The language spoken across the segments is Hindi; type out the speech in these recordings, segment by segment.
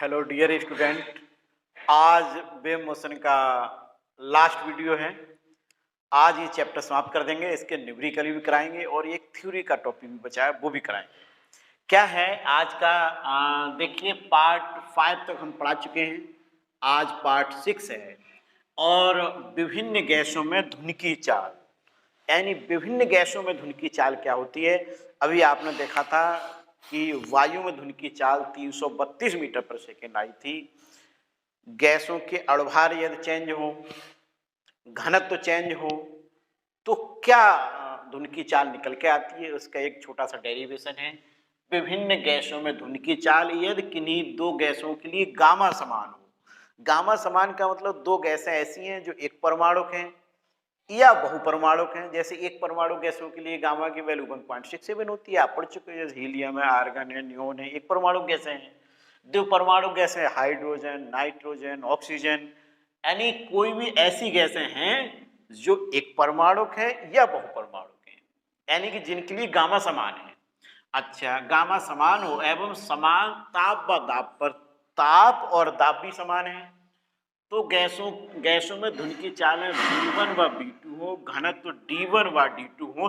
Hello dear student. आज वेव मोशन का लास्ट वीडियो है। आज ये चैप्टर समाप्त कर देंगे, इसके न्यूमेरिकल भी कराएंगे और एक थ्योरी का टॉपिक भी बचा है वो भी कराएंगे। क्या है आज का? देखिए, पार्ट 5 तक हम पढ़ा चुके हैं, आज पार्ट 6 है। और विभिन्न गैसों में ध्वनि की चाल, यानी विभिन्न गैसों में ध्वनि की चाल क्या होती है। अभी आपने देखा था कि वायु में ध्वनि की चाल 332 मीटर पर सेकेंड आई थी। गैसों के अणुभार यदि चेंज हो, घनत्व चेंज हो, तो क्या ध्वनि की चाल निकल के आती है, उसका एक छोटा सा डेरिवेशन है। विभिन्न गैसों में ध्वनि की चाल यदि किन्हीं दो गैसों के लिए गामा समान हो। गामा समान का मतलब दो गैसें ऐसी हैं जो एक परमाणुक हैं या बहुपरमाणुक हैं। जैसे एक परमाणु गैसों के लिए गामा की वैल्यू 1.67 होती है, आप पढ़ चुके हैं, जैसे हीलियम है, आर्गन है, नियोन है, एक परमाणु गैसें हैं। दो परमाणु गैसें हाइड्रोजन, नाइट्रोजन, ऑक्सीजन, यानी कोई भी ऐसी गैसें हैं जो एक परमाणुक है या बहुपरमाणुक है, यानी कि जिनके लिए गामा समान है। अच्छा, गामा समान हो एवं समान ताप व दाब पर, ताप और दाब भी समान है, तो गैसों में ध्वनि की चाल में V1 व V2 हो, घनत्व D1 व D2 हो,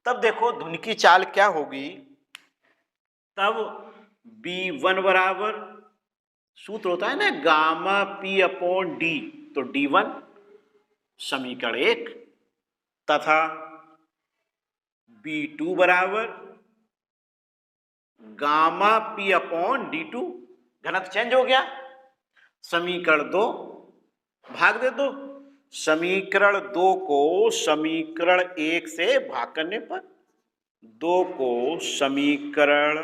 तब देखो ध्वनि की चाल क्या होगी। तब B1 बराबर सूत्र होता है ना गामा P अपॉन D, तो D1 समीकरण 1 तथा B2 बराबर गामा P अपॉन D2, घनत्व चेंज हो गया, समीकरण 2 भाग दे दो। समीकरण 2 को समीकरण 1 से भाग करने पर, 2 को समीकरण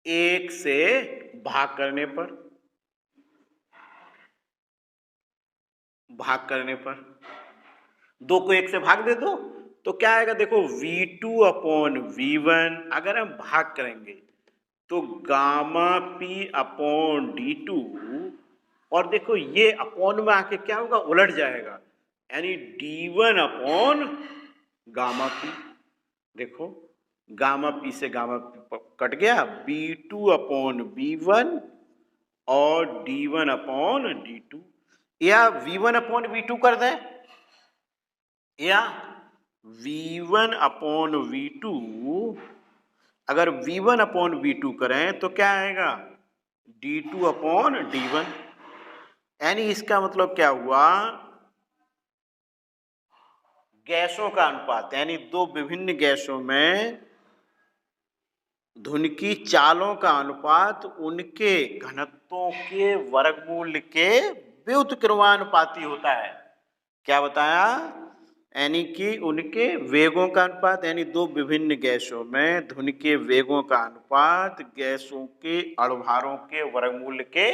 1 से भाग करने पर, दो को 1 से भाग दे दो तो क्या आएगा? देखो V2 अपॉन V1 अगर हम भाग करेंगे तो गामा P अपॉन D2, और देखो ये अपॉन में आके क्या होगा, उलट जाएगा, यानी D1 अपॉन गामा P। देखो गामा P से गामा P कट गया, B2 अपॉन B1 और D1 अपॉन D2, या V1 अपॉन V2 कर दें, या V1 अपॉन V2, अगर V1 अपॉन V2 करें तो क्या आएगा? D2 अपॉन D1, यानी इसका मतलब क्या हुआ, गैसों का अनुपात, यानी दो विभिन्न गैसों में ध्वनि की चालों का अनुपात उनके घनत्वों के वर्गमूल के व्युत्क्रमानुपाती होता है। क्या बताया? यानी कि उनके वेगों का अनुपात, यानी दो विभिन्न गैसों में ध्वनि के वेगों का अनुपात गैसों के अणुभारों के वर्गमूल के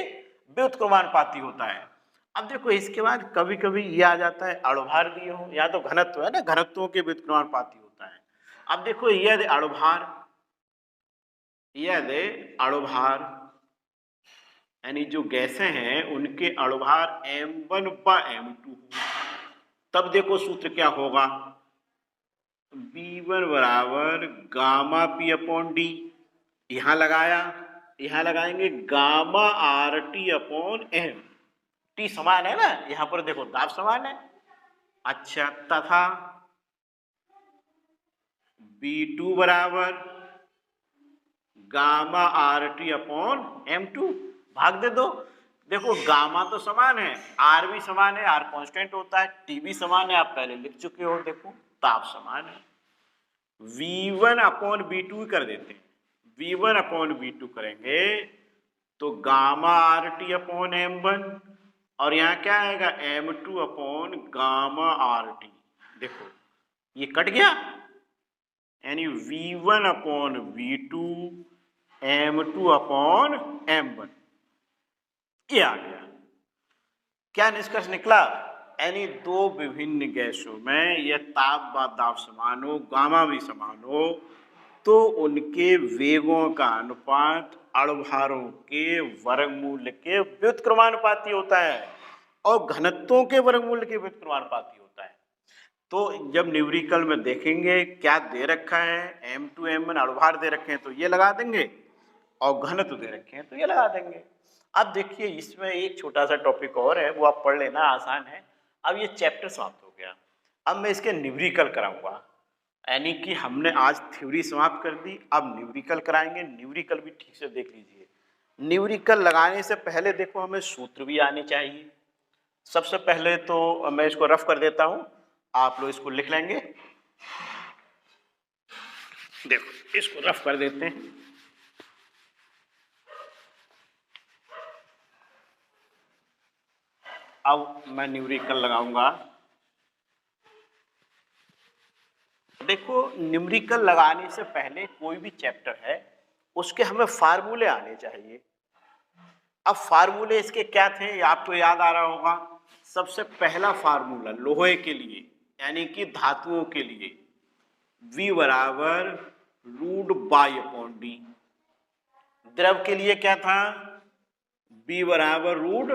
व्युत्क्रमानुपाती होता है। अब देखो इसके बाद कभी कभी ये आ जाता है अणुभार दिए हो या तो घनत्व है ना, घनत्वों के व्युत्क्रमानुपाती होता है। अब देखो यदि अणुभार, यदि अणुभार यानी जो गैसें हैं उनके अणुभार M1 व M2, तब देखो सूत्र क्या होगा, B1 बराबर गामा P अपॉन D, यहां लगाया, यहां लगाएंगे gamma RT upon M, T समान है ना, यहां पर देखो दाब समान है। अच्छा, तथा B2 बराबर गामा RT अपॉन M2, भाग दे दो। देखो गामा तो समान है, R भी समान है, R कांस्टेंट होता है, T भी समान है, आप पहले लिख चुके हो, देखो ताप समान है। V1 अपॉन V2 कर देते हैं, V1 अपॉन V2 करेंगे तो गामा RT अपॉन M1, और यहाँ क्या आएगा, M2 अपॉन गामा RT। देखो ये कट गया, यानी V1 upon V2 M2 upon M1, ये आ गया। क्या निष्कर्ष निकला? यानी दो विभिन्न गैसों में यह ताप व दाब समान हो, गामा भी समान हो, तो उनके वेगों का अनुपात अणुभारों के वर्गमूल के व्युत्क्रमानुपाती होता है और घनत्वों के वर्गमूल के व्युत्क्रमानुपाती होता है। तो जब न्यूमेरिकल में देखेंगे क्या दे रखा है, M2 M1 अणुभार दे रखे हैं तो ये लगा देंगे, और घनत्व दे रखे हैं, तो ये लगा देंगे। अब देखिए इसमें एक छोटा सा टॉपिक और है, वो आप पढ़ लेना, आसान है। अब ये चैप्टर समाप्त हो गया, अब मैं इसके न्यूमेरिकल कराऊंगा। यानी कि हमने आज थ्योरी समाप्त कर दी, अब न्यूमेरिकल कराएंगे। न्यूमेरिकल भी ठीक से देख लीजिए। न्यूमेरिकल लगाने से पहले देखो हमें सूत्र भी आने चाहिए। सबसे पहले तो मैं इसको रफ कर देता हूं, आप लोग इसको लिख लेंगे। देखो इसको रफ कर देते हैं। अब मैं न्यूमेरिकल लगाऊंगा। देखो न्यूमेरिकल लगाने से पहले कोई भी चैप्टर है उसके हमें फार्मूले आने चाहिए। अब फार्मूले इसके क्या थे, आपको याद आ रहा होगा। सबसे पहला फार्मूला लोहे के लिए यानी कि धातुओं के लिए, V बराबर रूट बाई अपॉन डी। द्रव के लिए क्या था, B बराबर root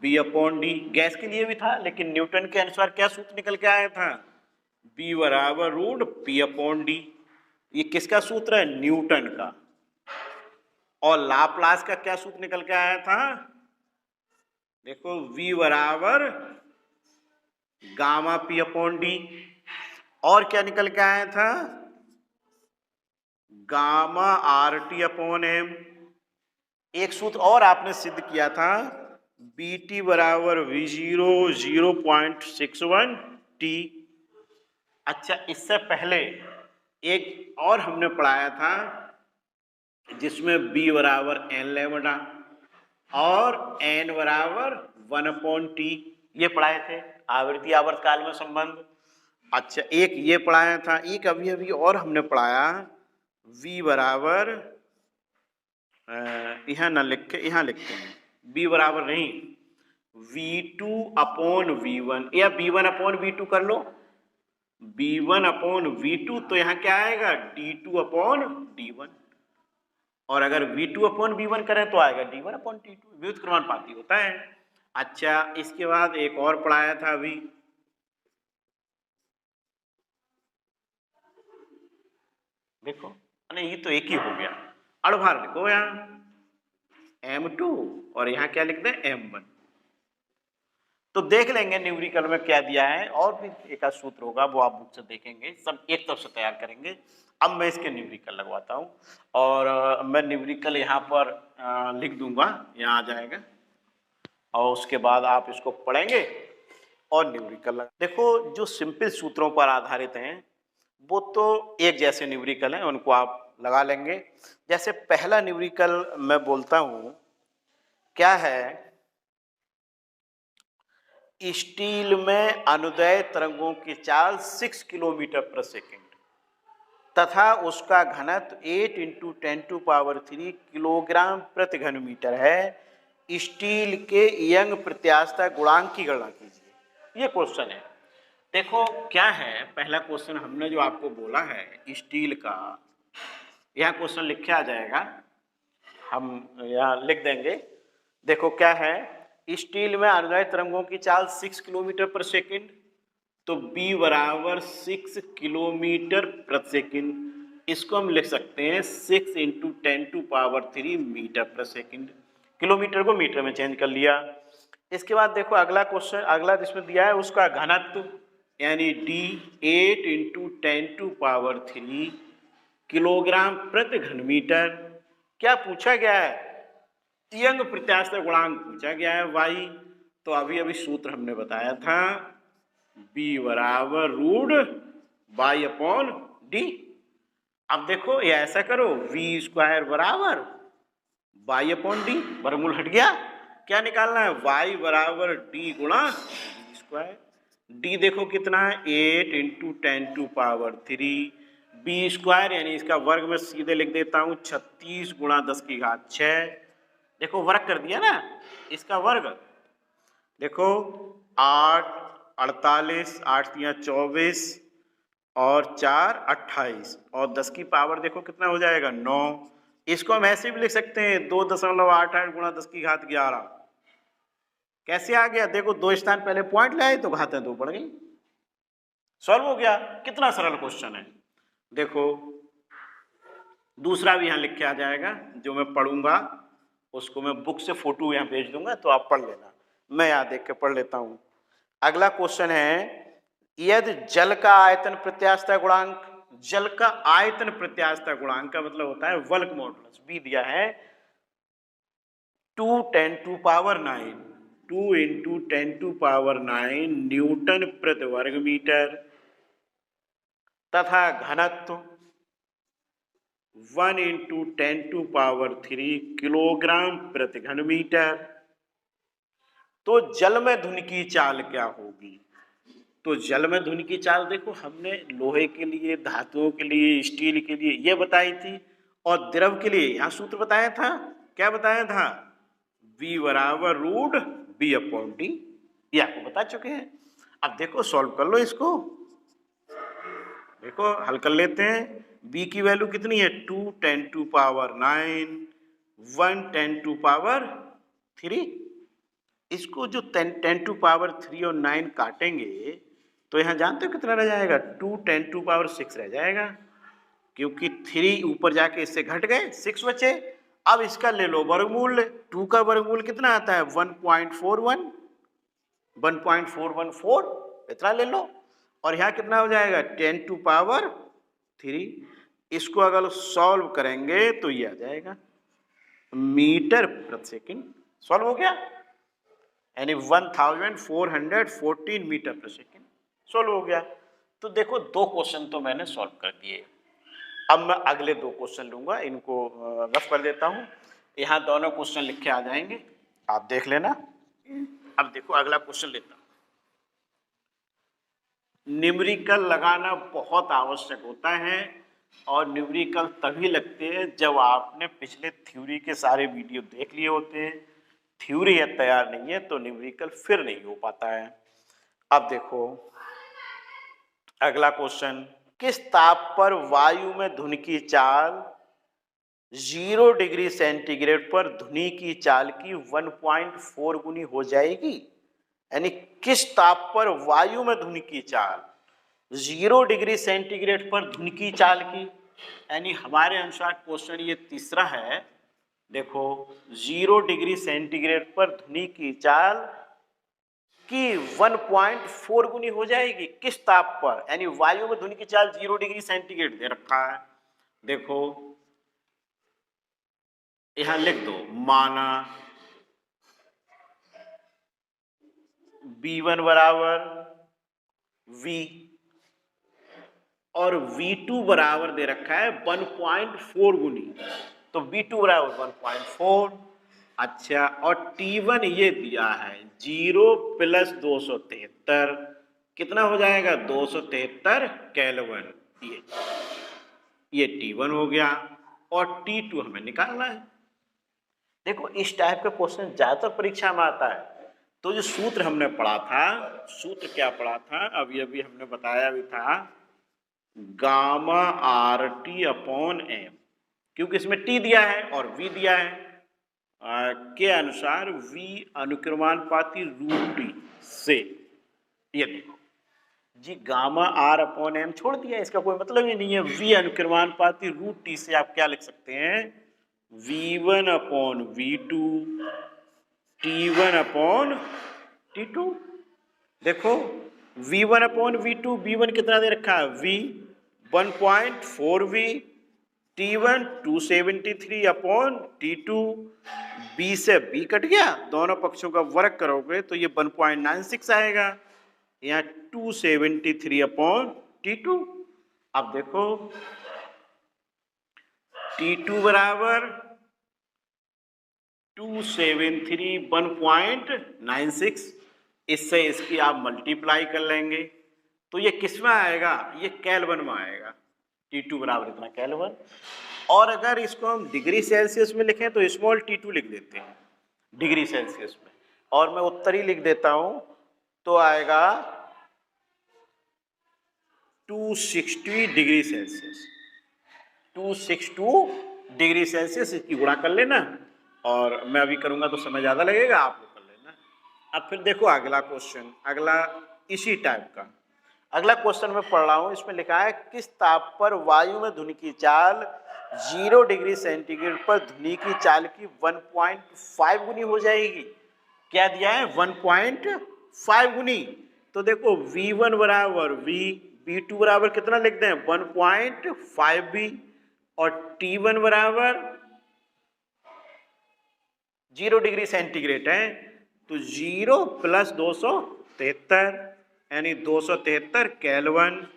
B upon D. Gas के लिए भी था, लेकिन न्यूटन के अनुसार क्या सूत्र निकल के आया था, B बराबर रूट पी अपॉन डी। ये किसका सूत्र है, न्यूटन का। और लाप्लास का क्या सूत्र निकल के आया था, देखो V बराबर गामा पी अपॉन डी। और क्या निकल के आया था, gamma R T upon M. एक सूत्र और आपने सिद्ध किया था, बी टी बराबर वी जीरो 0.61 टी। अच्छा, इससे पहले एक और हमने पढ़ाया था जिसमें B बराबर एन लैम्डा और n बराबर 1/t, ये पढ़ाए थे, आवृत्ति आवर्त काल में संबंध। अच्छा, एक ये पढ़ाया था, एक अभी अभी और हमने पढ़ाया, V बराबर यहाँ न लिख के यहाँ लिखते हैं, B बराबर नहीं V2 अपॉन V1 या V1 अपॉन V2 कर लो। V1 अपॉन V2 तो यहाँ क्या आएगा, D2 अपॉन D1। और अगर V2 अपॉन V1 करें तो आएगा D1 अपॉन D2, व्युत्क्रमानुपाती होता है। अच्छा, इसके बाद एक और पढ़ाया था अभी, देखो नहीं ये तो एक ही हो गया, अड़भार लिखो यहाँ M2 और यहाँ क्या लिख दें M1। तो देख लेंगे न्यूमेरिकल में क्या दिया है, और भी एक आध सूत्र होगा वो आप बुक से देखेंगे, सब एक तरफ से तैयार करेंगे। अब मैं इसके न्यूमेरिकल लगवाता हूँ और मैं न्यूमेरिकल यहाँ पर लिख दूंगा, यहाँ आ जाएगा और उसके बाद आप इसको पढ़ेंगे और न्यूमेरिकल देखो। जो सिंपल सूत्रों पर आधारित हैं वो तो एक जैसे न्यूमेरिकल हैं, उनको आप लगा लेंगे। जैसे पहला न्यूमेरिकल मैं बोलता हूँ, क्या है, स्टील में अनुदैर्ध्य तरंगों की चाल 6 किलोमीटर प्रति सेकंड तथा उसका घनत्व 8 × 10⁻³ किलोग्राम प्रति घन मीटर है। स्टील के यंग प्रत्यास्थता गुणांक की गणना कीजिए। ये क्वेश्चन है। देखो क्या है, पहला क्वेश्चन हमने जो आपको बोला है स्टील का, यहाँ क्वेश्चन लिखे आ जाएगा, हम यहाँ लिख देंगे। देखो क्या है, स्टील में अनुदैर्ध्य तरंगों की चाल 6 किलोमीटर प्रति सेकंड, तो B बराबर 6 किलोमीटर प्रति सेकंड। इसको हम लिख सकते हैं 6 × 10⁻³ मीटर प्रति सेकंड। किलोमीटर को मीटर में चेंज कर लिया। इसके बाद देखो अगला क्वेश्चन, अगला जिसमें दिया है उसका घनत्व यानी D 8 × 10⁻³ किलोग्राम प्रति घन मीटर। क्या पूछा गया है, यंग प्रत्यास्थता गुणांक पूछा गया है y। तो अभी अभी सूत्र हमने बताया था, B बराबर रूट बाई अपॉन डी। अब देखो ये ऐसा करो, V² बराबर बाई अपॉन डी, वर्गमूल हट गया, क्या निकालना है, y बराबर d गुणा V²। d देखो कितना है, 8 × 10⁻³ B² यानी इसका वर्ग में सीधे लिख देता हूँ 36 × 10⁶। देखो वर्ग कर दिया ना, इसका वर्ग देखो 8 48 8 × 24 और 4 28 और 10 की पावर देखो कितना हो जाएगा 9। इसको हम ऐसे भी लिख सकते हैं 2.88 × 10⁻11। कैसे आ गया, देखो दो स्थान पहले पॉइंट लाए तो घातें 2 बढ़ गई, सॉल्व हो गया। कितना सरल क्वेश्चन है। देखो दूसरा भी यहाँ लिख के आ जाएगा, जो मैं पढ़ूंगा उसको मैं बुक से फोटो यहाँ भेज दूंगा, तो आप पढ़ लेना। मैं यहाँ देख के पढ़ लेता हूँ। अगला क्वेश्चन है, यदि जल का आयतन प्रत्यास्थता गुणांक, जल का आयतन प्रत्यास्थता गुणांक का मतलब होता है वल्क मॉडुलस, बी दिया है 2 × 10⁹ न्यूटन प्रति वर्ग मीटर तथा घनत्व 1 × 10⁻³ किलोग्राम प्रति घन मीटर। तो जल में ध्वनि की चाल क्या होगी? तो जल में ध्वनि की चाल देखो, हमने लोहे के लिए, धातुओं के लिए, स्टील के लिए ये बताई थी, और द्रव के लिए यहाँ सूत्र बताया था। क्या बताया था? V = √B/d, ये आपको बता चुके हैं। अब देखो सॉल्व कर लो इसको, देखो हल कर लेते हैं। B की वैल्यू कितनी है? 2 × 10⁻⁹ इसको जो 10⁻³ और 9 काटेंगे तो यहाँ जानते हो कितना रह जाएगा? 2 × 10⁻⁶ रह जाएगा, क्योंकि 3 ऊपर जाके इससे घट गए, 6 बचे। अब इसका ले लो वर्गमूल, 2 का वर्गमूल कितना आता है? 1.414, इतना ले लो। और यहाँ कितना हो जाएगा? 10⁻³ इसको अगर सॉल्व करेंगे तो ये आ जाएगा मीटर प्रति सेकंड। सॉल्व हो गया, यानी 1414 मीटर प्रति सेकंड सॉल्व हो गया। तो देखो 2 क्वेश्चन तो मैंने सॉल्व कर दिए। अब मैं अगले 2 क्वेश्चन लूंगा, इनको रफ कर देता हूं। यहाँ दोनों क्वेश्चन लिखे आ जाएंगे, आप देख लेना। अब देखो अगला क्वेश्चन लेता हूं। न्यूमेरिकल लगाना बहुत आवश्यक होता है, और न्यूमेरिकल तभी लगते हैं जब आपने पिछले थ्योरी के सारे वीडियो देख लिए होते हैं। थ्योरी है तैयार नहीं है तो न्यूमेरिकल फिर नहीं हो पाता है। अब देखो अगला क्वेश्चन, किस ताप पर वायु में ध्वनि की चाल 0 डिग्री सेंटीग्रेड पर ध्वनि की चाल की 1.4 गुनी हो जाएगी? यानी किस ताप पर वायु में ध्वनि की चाल 0 डिग्री सेंटीग्रेड पर ध्वनि की चाल की, यानी हमारे अनुसार क्वेश्चन ये तीसरा है। देखो 0 डिग्री सेंटीग्रेड पर ध्वनि की चाल की 1.4 गुनी हो जाएगी किस ताप पर? यानी वायु में ध्वनि की चाल 0 डिग्री सेंटीग्रेड दे रखा है। देखो यहां लिख दो, माना V1 = V और V2 बराबर दे रखा है 1.4 गुनी, तो V2 = 1.4। अच्छा, और T1 ये दिया है 0 + 273, कितना हो जाएगा? 273 केल्विन। ये T1 हो गया, और T2 हमें निकालना है। देखो इस टाइप का क्वेश्चन ज्यादातर परीक्षा में आता है। तो जो सूत्र हमने पढ़ा था, सूत्र क्या पढ़ा था? अभी हमने बताया भी था, γ/RT/m, क्योंकि इसमें T दिया है और V दिया है के अनुसार V अनुक्रमानुपाती √T से, ये देखो जी γ/R/m छोड़ दिया, इसका कोई मतलब ही नहीं है। V अनुक्रमानुपाती √T से आप क्या लिख सकते हैं? V1/V2 T1/T2। देखो V1/V2, V1 कितना दे रखा है? V 1.4V, T1 273/T2, B से B कट गया, दोनों पक्षों का वर्ग करोगे तो ये 1.96 आएगा, यहाँ 273/T2। अब देखो T2 = 273 1.96, इससे इसकी आप मल्टीप्लाई कर लेंगे तो ये किस में आएगा? ये केल्विन में आएगा। T2 = इतना केल्विन। और अगर इसको हम डिग्री सेल्सियस में लिखें तो स्मॉल t2 लिख देते हैं डिग्री सेल्सियस में, और मैं उत्तरी लिख देता हूं तो आएगा 260 डिग्री सेल्सियस। 262 डिग्री सेल्सियस, इसकी गुणा कर लेना, और मैं अभी करूंगा तो समय ज्यादा लगेगा, आप लोग कर लेना। अब फिर देखो अगला क्वेश्चन, अगला इसी टाइप का। अगला क्वेश्चन मैं पढ़ रहा हूं, इसमें लिखा है किस ताप पर वायु में ध्वनि की चाल 0 डिग्री सेंटीग्रेड पर ध्वनि की चाल की 1.5 गुनी हो जाएगी। क्या दिया है? 1.5 गुनी। तो देखो V1 बराबर V, V2 बराबर कितना लिख दें? 1.5 V, और T1 बराबर 0 डिग्री सेंटीग्रेड है, तो 0 प्लस 273 यानी 273 केल्विन,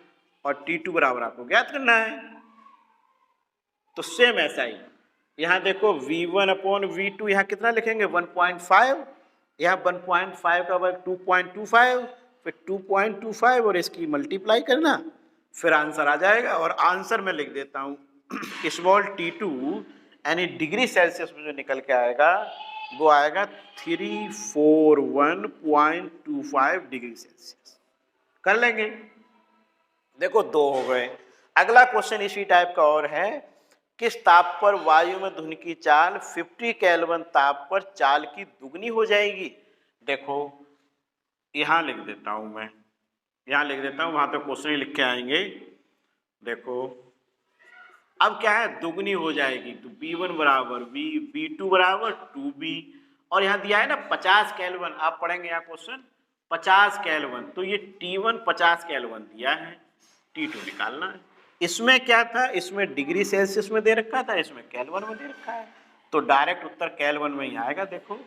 और T2 बराबर आपको ज्ञात करना है। तो सेम ऐसा ही यहाँ देखो V1 अपॉन V2 यहाँ कितना लिखेंगे? 1.5, यहाँ 1.5 का वर्ग 2.25, फिर 2.25 और इसकी मल्टीप्लाई करना, फिर आंसर आ जाएगा। और आंसर मैं लिख देता हूँ स्मॉल T2 यानी डिग्री सेल्सियस में जो निकल के आएगा वो आएगा 341.25 डिग्री सेल्सियस। कर लेंगे। देखो 2 हो गए। अगला क्वेश्चन इसी टाइप का और है, किस ताप पर वायु में ध्वनि की चाल 50 केल्विन ताप पर चाल की दुगनी हो जाएगी। देखो यहां लिख देता हूं मैं, यहां लिख देता हूं, वहां पे क्वेश्चन ही लिख के आएंगे। देखो अब क्या है? दुगनी हो जाएगी, तो B1 बराबर V, B2 बराबर 2B, और यहाँ दिया है ना 50 केल्विन। आप पढ़ेंगे यहाँ क्वेश्चन 50 केल्विन, तो ये T1 50 केल्विन दिया है, T2 निकालना है। इसमें क्या था? इसमें डिग्री सेल्सियस में दे रखा था, इसमें केल्विन में दे रखा है, तो डायरेक्ट उत्तर केल्विन में ही आएगा। देखो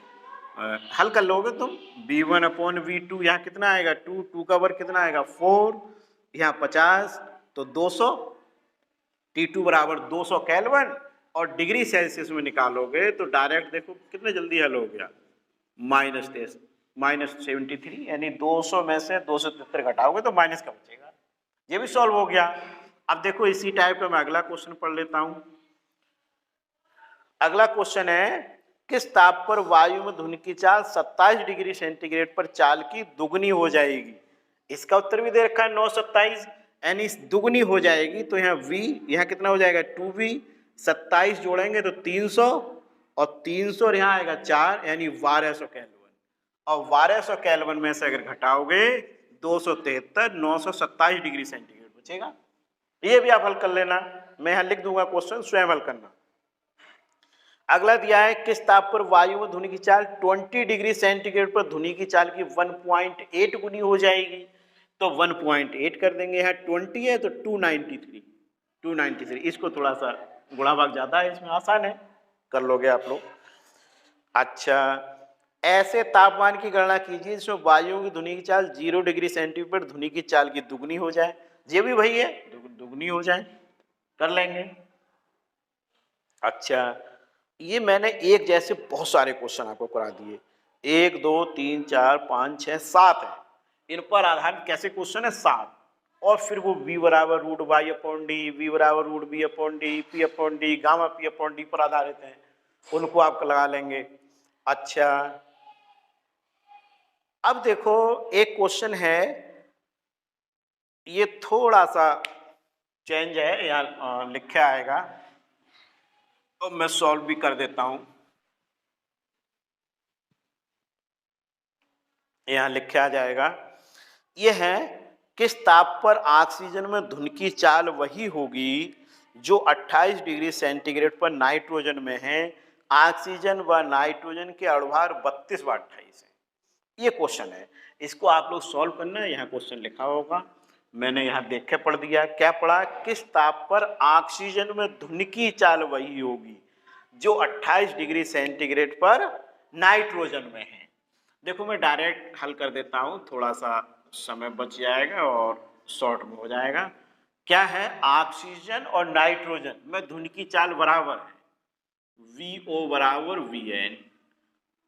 हल कर लोगे तुम। B1 अपॉन V2 यहाँ कितना आएगा? 2 का वर्ग कितना आएगा? 4, यहाँ 50 तो 200, T2 बराबर 200 केल्विन, और डिग्री सेल्सियस में निकालोगे तो डायरेक्ट देखो कितने जल्दी हल हो गया, -73, यानी 200 में से 273 घटाओगे तो माइनस का बचेगा। ये भी सॉल्व हो गया। अब देखो इसी टाइप का मैं अगला क्वेश्चन पढ़ लेता हूं। अगला क्वेश्चन है, किस ताप पर वायु में ध्वनि की चाल 27 डिग्री सेंटीग्रेड पर चाल की दुगनी हो जाएगी। इसका उत्तर भी दे रखा है 927, यानी दुगनी हो जाएगी, तो यहाँ V यहाँ कितना हो जाएगा? 2V, 27 जोड़ेंगे तो 300, और 300 और यहाँ आएगा 4, यानी 1200 केल्विन, और 1200 केल्विन में से अगर घटाओगे 273, 927 डिग्री सेंटीग्रेड बचेगा। ये भी आप हल कर लेना, मैं यहाँ लिख दूंगा क्वेश्चन, स्वयं हल करना। अगला दिया है, किस ताप पर वायु में ध्वनि की चाल 20 डिग्री सेंटीग्रेड पर ध्वनि की चाल की 1.8 गुनी हो जाएगी। तो 1.8 कर देंगे, यहाँ 20 है तो 293, इसको थोड़ा सा गुणा भाग ज्यादा है, इसमें आसान है, कर लोगे आप लोग। अच्छा, ऐसे तापमान की गणना कीजिए जिसमें वायु की ध्वनि की चाल 0 डिग्री सेंटीग्रेड पर ध्वनि की चाल की दुगनी हो जाए। ये भी वही है, दुगनी हो जाए, कर लेंगे। अच्छा, ये मैंने एक जैसे बहुत सारे क्वेश्चन आपको करा दिए, 1 2 3 4 5 6 7 है, इन पर आधारित कैसे क्वेश्चन है 7, और फिर वो V बराबर root Y upon D, V बराबर root B upon D, P upon D, gamma P upon D पर आधारित हैं, उनको आप लगा लेंगे। अच्छा, अब देखो एक क्वेश्चन है, ये थोड़ा सा चेंज है, यहाँ लिखा आएगा तो मैं सॉल्व भी कर देता हूं। यहां लिखा जाएगा, यह है, किस ताप पर ऑक्सीजन में ध्वनि की चाल वही होगी जो 28 डिग्री सेंटीग्रेड पर नाइट्रोजन में है। ऑक्सीजन व नाइट्रोजन के अणुभार 32 व 28 है। ये क्वेश्चन है, इसको आप लोग सॉल्व करना है। यहाँ क्वेश्चन लिखा होगा, मैंने यहाँ देख के पढ़ दिया। क्या पढ़ा? किस ताप पर ऑक्सीजन में ध्वनि की चाल वही होगी जो 28 डिग्री सेंटीग्रेड पर नाइट्रोजन में है। देखो मैं डायरेक्ट हल कर देता हूं, थोड़ा सा समय बच जाएगा और शॉर्ट में हो जाएगा। क्या है? ऑक्सीजन और नाइट्रोजन में ध्वनि की चाल बराबर है, VO बराबर VN,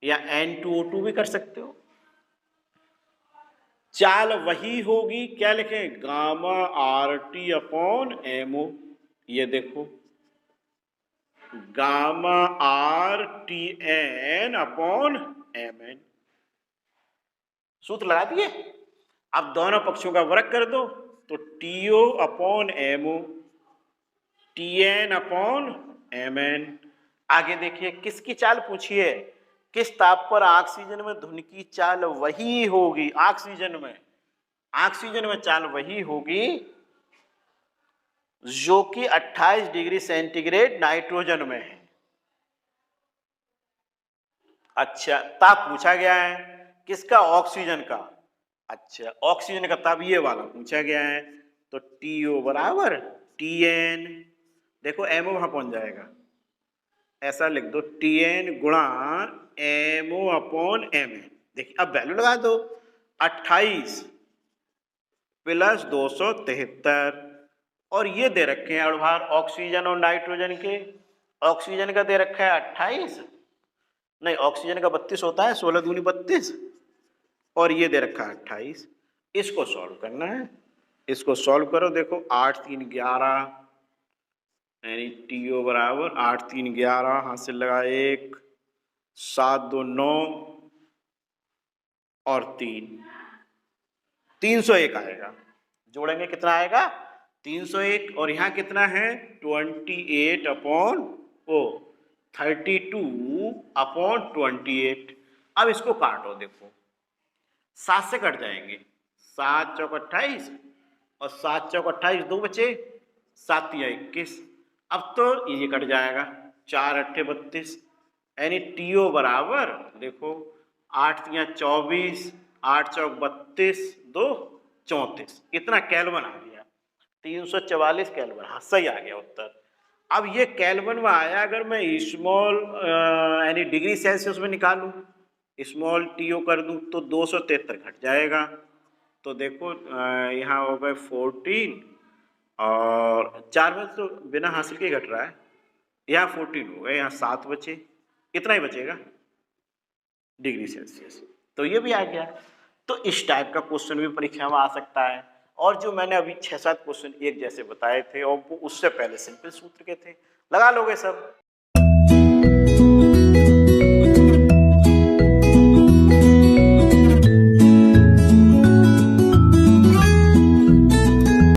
या N2O2 भी कर सकते हो। चाल वही होगी, क्या लिखें? Gamma RT upon MO। ये देखो गामा RTN अपॉन MN, सूत्र लगा दिए। अब दोनों पक्षों का वर्ग कर दो तो TO upon MO, TN upon MN। आगे देखिए, किसकी चाल पूछी है? किस ताप पर ऑक्सीजन में ध्वनि की चाल वही होगी। ऑक्सीजन में, ऑक्सीजन में चाल वही होगी जो कि 28 डिग्री सेंटीग्रेड नाइट्रोजन में है। अच्छा, ताप पूछा गया है किसका? ऑक्सीजन का। अच्छा, ऑक्सीजन का ताप ये वाला पूछा गया है, तो TO बराबर TN, देखो MO वहां पहुंच जाएगा, ऐसा लिख दो TN गुणा MO अपॉन MN। देखिए अब वैल्यू लगा दो, 28 प्लस 273, और ये दे रखे हैं अणुभार ऑक्सीजन और नाइट्रोजन के। ऑक्सीजन का दे रखा है 28, नहीं ऑक्सीजन का 32 होता है, 16 दूनी 32, और ये दे रखा है 28। इसको सॉल्व करना है, इसको सॉल्व करो, देखो 8 3 11, यानी TO बराबर 8 3 11, हाथ से लगा 1, 7 2 9 और 3, 301 आएगा। जोड़ेंगे कितना आएगा? 301, और यहाँ कितना है? 28 अपॉन 32 अपॉन 28। अब इसको काटो, देखो 7 से कट जाएंगे, 7 चौक 28 और 7 चौक 28, 2 बचे, 7 या 21। अब तो ये कट जाएगा, 4 8 32, यानी TO बराबर देखो 8 या 24, 8 चौक 32, 2 34, इतना केल्विन आ गया, 344 केल्विन। हाँ सही आ गया उत्तर। अब ये केल्विन में आया, अगर मैं स्मॉल यानी डिग्री सेल्सियस में निकालूं, स्मॉल TO कर दूं तो 273 घट जाएगा। तो देखो यहाँ हो गए 14, और 4 में तो बिना हासिल के घट रहा है, यहाँ 14 हो गए, यहाँ 7 बचे, इतना ही बचेगा डिग्री सेल्सियस। तो ये भी आ गया। तो इस टाइप का क्वेश्चन भी परीक्षा में आ सकता है। और जो मैंने अभी 6-7 क्वेश्चन एक जैसे बताए थे और वो उससे पहले सिंपल सूत्र के थे, लगा लोगे सब।